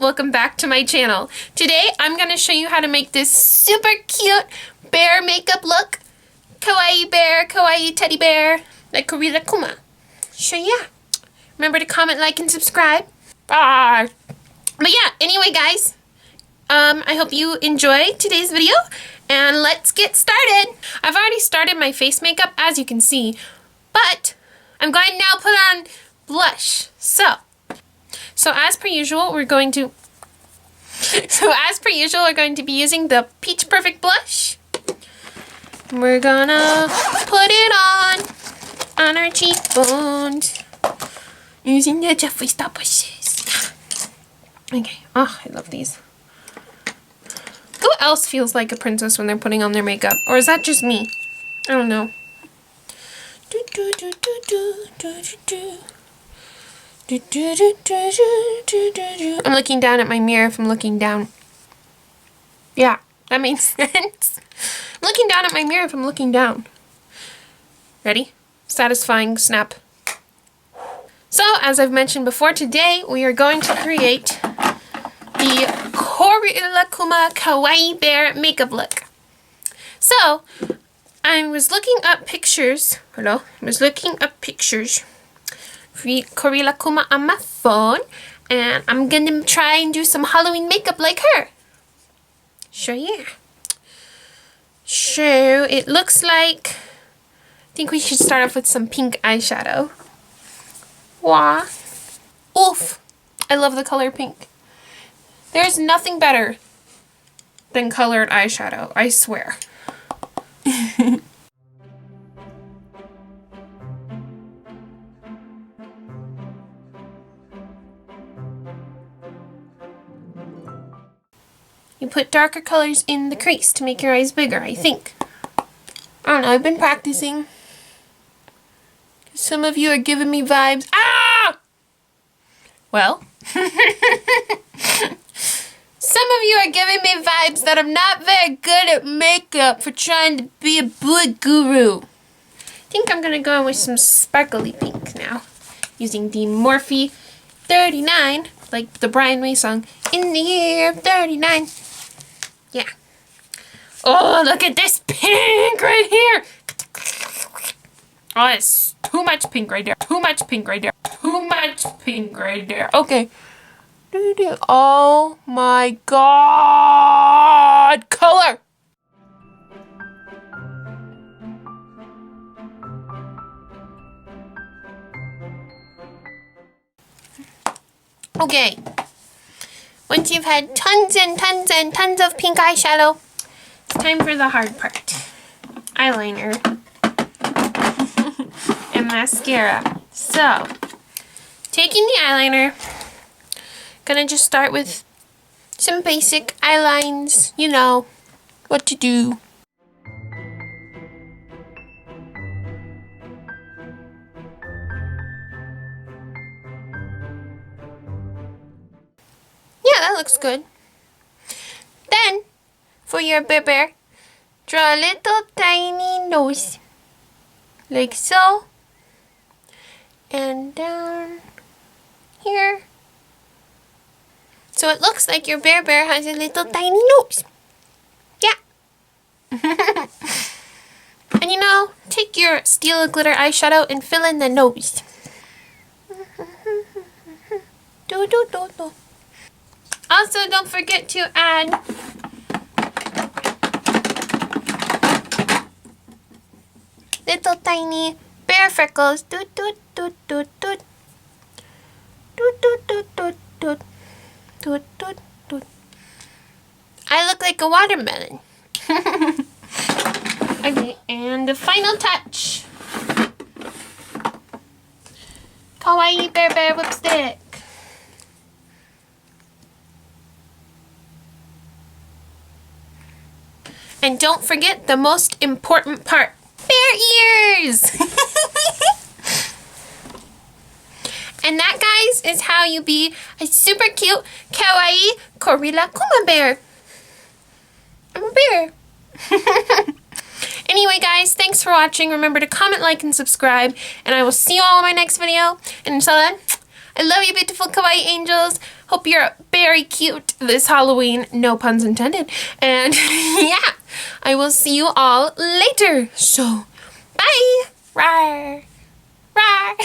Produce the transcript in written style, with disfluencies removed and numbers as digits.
welcome back to my channel. Today I'm going to show you how to make this super cute bear makeup look. Kawaii bear, kawaii teddy bear, like Kawaii Kuma. So yeah, remember to comment, like, and subscribe. Bye! But yeah, anyway guys, I hope you enjoy today's video and let's get started. I've already started my face makeup as you can see, but I'm going to now put on blush. So as per usual, we're going to be using the Peach Perfect blush. We're gonna put it on our cheekbones using the Jeffree Star brushes. Okay. Oh, I love these. Who else feels like a princess when they're putting on their makeup? Or is that just me? I don't know. I'm looking down at my mirror if I'm looking down. Yeah, that makes sense. I'm looking down at my mirror if I'm looking down. Ready? Satisfying snap. So, as I've mentioned before, today we are going to create the Kawaii Kuma Kawaii Bear makeup look. So, I was looking up pictures. Hello? I was looking up pictures for Kawaii Kuma on my phone, and I'm gonna try and do some Halloween makeup like her. So yeah. So it looks like, I think we should start off with some pink eyeshadow. Wah. Oof. I love the color pink. There's nothing better than colored eyeshadow, I swear. You put darker colors in the crease to make your eyes bigger, I think. I don't know, I've been practicing. Some of you are giving me vibes. Ah! Well. Some of you are giving me vibes that I'm not very good at makeup for trying to be a boy guru. I think I'm gonna go with some sparkly pink now. Using the Morphe 39, like the Brian May song, in the year of 39. Yeah. Oh, look at this pink right here. Oh, it's too much pink right there. Too much pink right there. Too much pink right there. Okay. Oh my god. Color. Okay. Once you've had tons and tons and tons of pink eyeshadow, it's time for the hard part. Eyeliner. And mascara. So, taking the eyeliner, gonna just start with some basic eyelines. You know what to do. Yeah, that looks good. Then, for your bear, draw a little tiny nose. Like so. And down here. So it looks like your bear has a little tiny nose. Yeah. And you know, take your Steel Glitter eyeshadow and fill in the nose. Do do do do. Also, don't forget to add little tiny bear freckles. Doot doot doot doot doot. Doot doot doot doot doot. Doot doot doot. I look like a watermelon. Okay, and the final touch. Kawaii bear lipstick. And don't forget the most important part. Bear ears! And that, guys, is how you be a super cute, kawaii Kawaii Kuma bear. I'm a bear. Anyway, guys, thanks for watching. Remember to comment, like, and subscribe. And I will see you all in my next video. And until then, I love you, beautiful kawaii angels. Hope you're very cute this Halloween. No puns intended. And yeah, I will see you all later. So, bye. Rawr. Rawr.